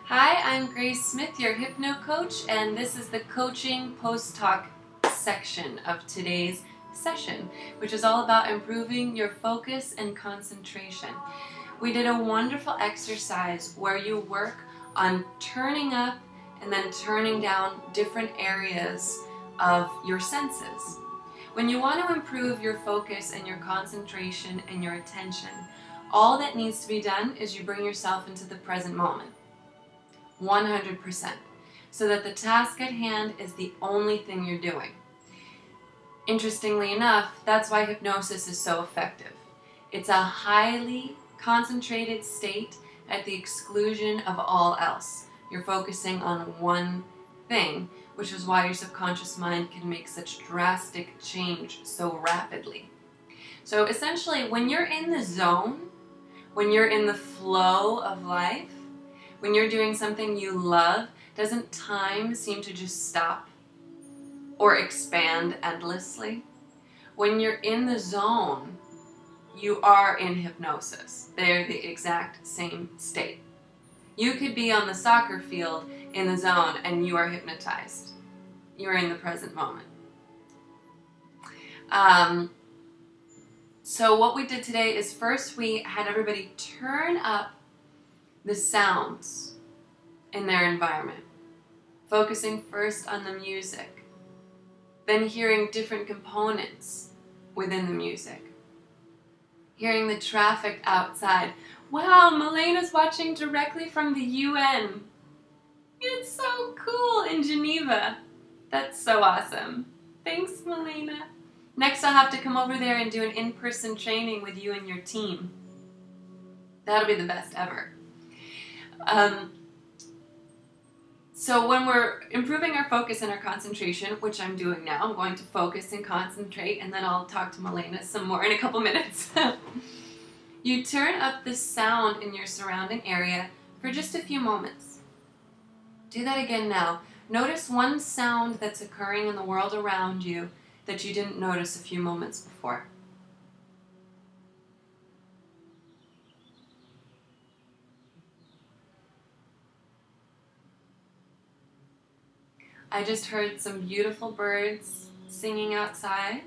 Hi, I'm Grace Smith, your hypno coach, and this is the coaching post-talk section of today's session, which is all about improving your focus and concentration. We did a wonderful exercise where you work on turning up and then turning down different areas of your senses. When you want to improve your focus and your concentration and your attention, all that needs to be done is you bring yourself into the present moment. 100%. So that the task at hand is the only thing you're doing. Interestingly enough, that's why hypnosis is so effective. It's a highly concentrated state at the exclusion of all else. You're focusing on one thing, which is why your subconscious mind can make such drastic change so rapidly. So essentially, when you're in the zone, when you're in the flow of life, when you're doing something you love, doesn't time seem to just stop or expand endlessly? When you're in the zone, you are in hypnosis. They're the exact same state. You could be on the soccer field in the zone and you are hypnotized. You're in the present moment. So what we did today is first we had everybody turn up the sounds in their environment, focusing first on the music, then hearing different components within the music, hearing the traffic outside. Wow, Melena's watching directly from the UN. It's so cool in Geneva. That's so awesome. Thanks, Melena. Next, I'll have to come over there and do an in-person training with you and your team. That'll be the best ever. So when we're improving our focus and our concentration, which I'm doing now, I'm going to focus and concentrate, and then I'll talk to Melena some more in a couple minutes. You turn up the sound in your surrounding area for just a few moments. Do that again now. Notice one sound that's occurring in the world around you that you didn't notice a few moments before. I just heard some beautiful birds singing outside.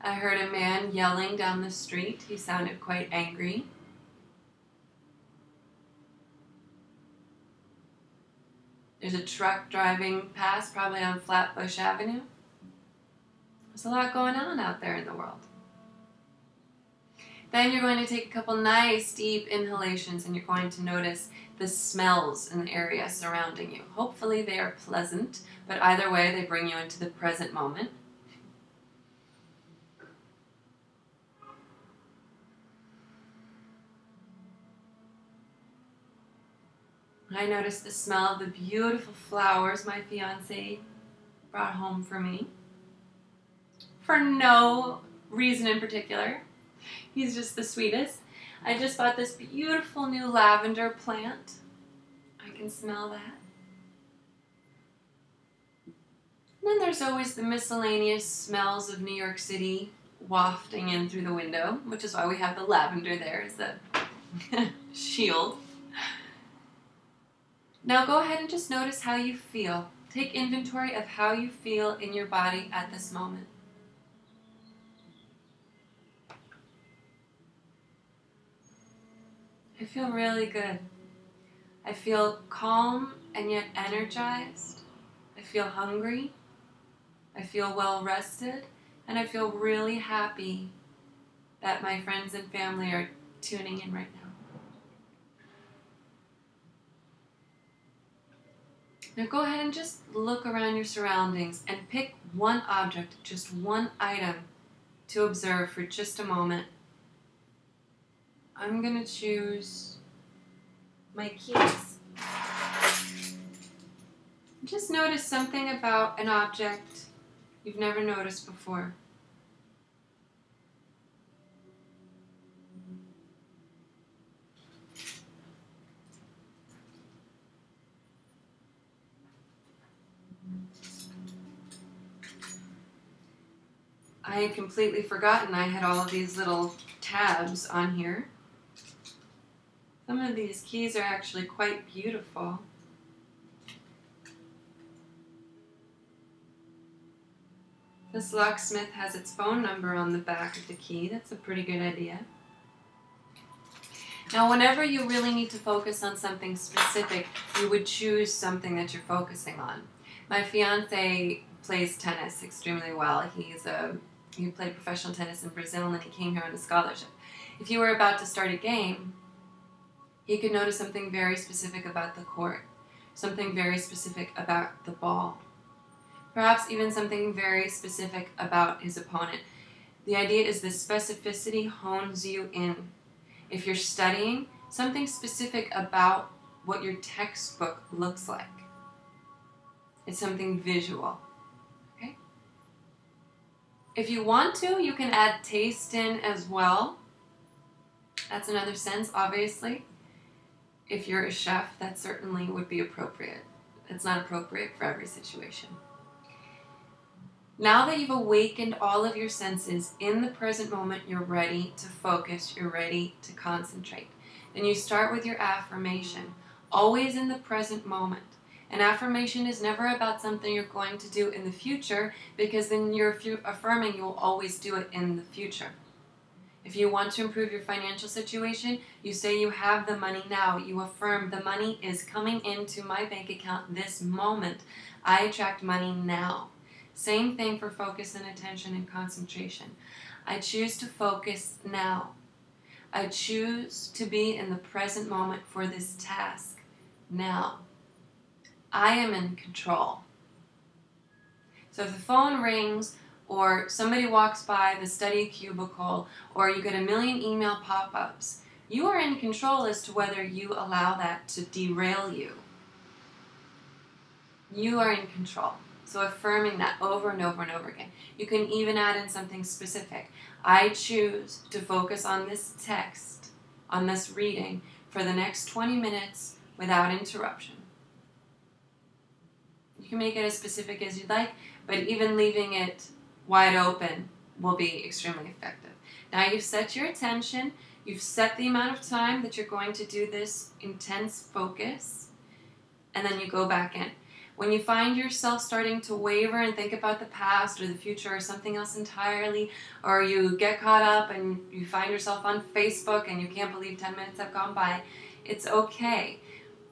I heard a man yelling down the street. He sounded quite angry. There's a truck driving past, probably on Flatbush Avenue. There's a lot going on out there in the world. Then you're going to take a couple nice deep inhalations and you're going to notice the smells in the area surrounding you. Hopefully they are pleasant, but either way they bring you into the present moment. I noticed the smell of the beautiful flowers my fiancé brought home for me. For no reason in particular. He's just the sweetest. I just bought this beautiful new lavender plant. I can smell that. And then there's always the miscellaneous smells of New York City wafting in through the window, which is why we have the lavender there as a shield. Now go ahead and just notice how you feel. Take inventory of how you feel in your body at this moment. I feel really good. I feel calm and yet energized. I feel hungry. I feel well rested. And I feel really happy that my friends and family are tuning in right now. Now go ahead and just look around your surroundings and pick one object, just one item to observe for just a moment. I'm going to choose my keys. Just notice something about an object you've never noticed before. I had completely forgotten I had all of these little tabs on here. Some of these keys are actually quite beautiful. This locksmith has its phone number on the back of the key. That's a pretty good idea. Now, whenever you really need to focus on something specific, you would choose something that you're focusing on. My fiance plays tennis extremely well. He played professional tennis in Brazil, and then he came here on a scholarship. If you were about to start a game, he could notice something very specific about the court, something very specific about the ball, perhaps even something very specific about his opponent. The idea is the specificity hones you in. If you're studying, something specific about what your textbook looks like. It's something visual. Okay? If you want to, you can add taste in as well. That's another sense, obviously. If you're a chef, that certainly would be appropriate. It's not appropriate for every situation. Now that you've awakened all of your senses in the present moment, you're ready to focus, you're ready to concentrate. Then you start with your affirmation, always in the present moment. An affirmation is never about something you're going to do in the future, because then you're affirming you will always do it in the future. If you want to improve your financial situation, you say you have the money now. You affirm the money is coming into my bank account this moment. I attract money now. Same thing for focus and attention and concentration. I choose to focus now. I choose to be in the present moment for this task now. I am in control. So if the phone rings, or somebody walks by the study cubicle, or you get a million email pop-ups, you are in control as to whether you allow that to derail you. You are in control. So affirming that over and over and over again. You can even add in something specific. I choose to focus on this text, on this reading, for the next 20 minutes without interruption. You can make it as specific as you'd like, but even leaving it wide open will be extremely effective. Now you've set your attention, you've set the amount of time that you're going to do this intense focus, and then you go back in. When you find yourself starting to waver and think about the past or the future or something else entirely, or you get caught up and you find yourself on Facebook and you can't believe 10 minutes have gone by, it's okay.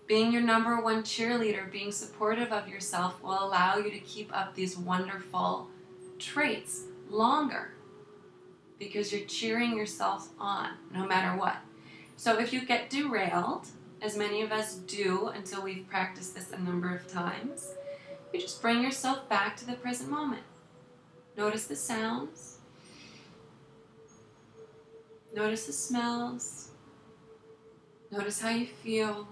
Being your number one cheerleader, being supportive of yourself, will allow you to keep up these wonderful traits longer, because you're cheering yourself on no matter what. So if you get derailed, as many of us do until we've practiced this a number of times, you just bring yourself back to the present moment. Notice the sounds. Notice the smells. Notice how you feel.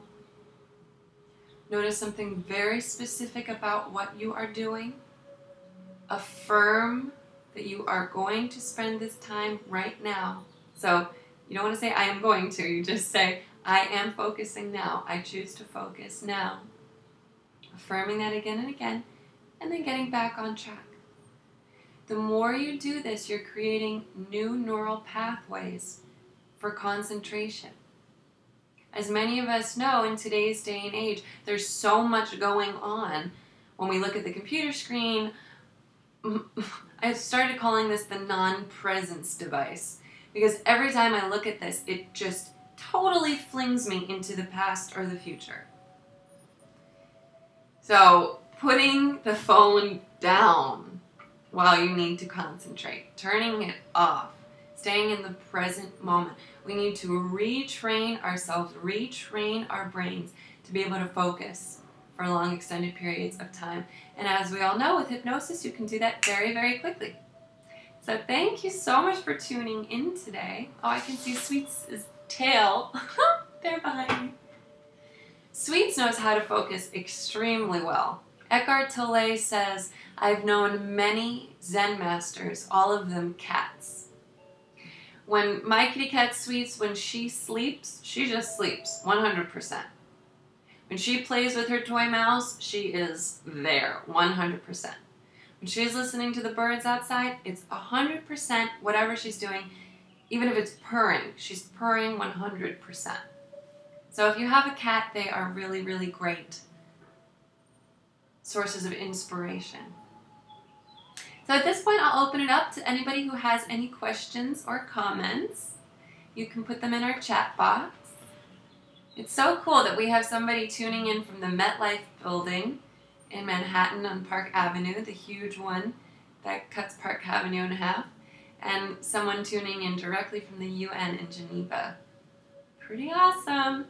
Notice something very specific about what you are doing. Affirm that you are going to spend this time right now. So you don't want to say, I am going to. You just say, I am focusing now. I choose to focus now. Affirming that again and again, and then getting back on track. The more you do this, you're creating new neural pathways for concentration. As many of us know, in today's day and age, there's so much going on. When we look at the computer screen, I've started calling this the non-presence device, because every time I look at this, it just totally flings me into the past or the future. So putting the phone down while you need to concentrate, turning it off, staying in the present moment. We need to retrain ourselves, retrain our brains to be able to focus for long extended periods of time. And as we all know, with hypnosis, you can do that very, very quickly. So thank you so much for tuning in today. Oh, I can see Sweets' tail there behind me. Sweets knows how to focus extremely well. Eckhart Tolle says, I've known many Zen masters, all of them cats. When my kitty cat Sweets, when she sleeps, she just sleeps 100%. When she plays with her toy mouse, she is there 100%. When she's listening to the birds outside, it's 100% whatever she's doing. Even if it's purring, she's purring 100%. So if you have a cat, they are really, really great sources of inspiration. So at this point, I'll open it up to anybody who has any questions or comments. You can put them in our chat box. It's so cool that we have somebody tuning in from the MetLife building in Manhattan on Park Avenue, the huge one that cuts Park Avenue in half, and someone tuning in directly from the UN in Geneva. Pretty awesome.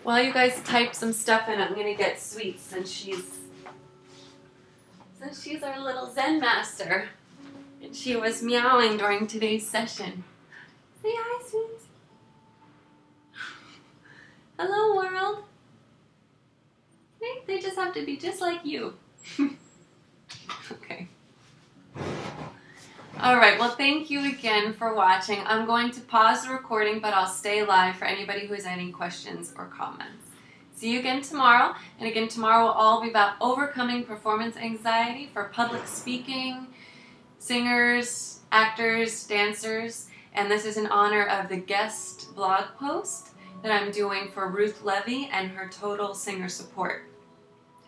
While you guys type some stuff in, I'm going to get Sweet since she's our little Zen master. And she was meowing during today's session. Say hi, Sweet. Hello, world. They just have to be just like you. Okay. Alright, well thank you again for watching. I'm going to pause the recording, but I'll stay live for anybody who has any questions or comments. See you again tomorrow. And again, tomorrow will all be about overcoming performance anxiety for public speaking, singers, actors, dancers. And this is in honor of the guest blog post that I'm doing for Ruth Levy and her Total Singer Support.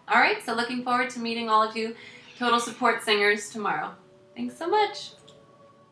Alright, so looking forward to meeting all of you Total Support singers tomorrow. Thanks so much.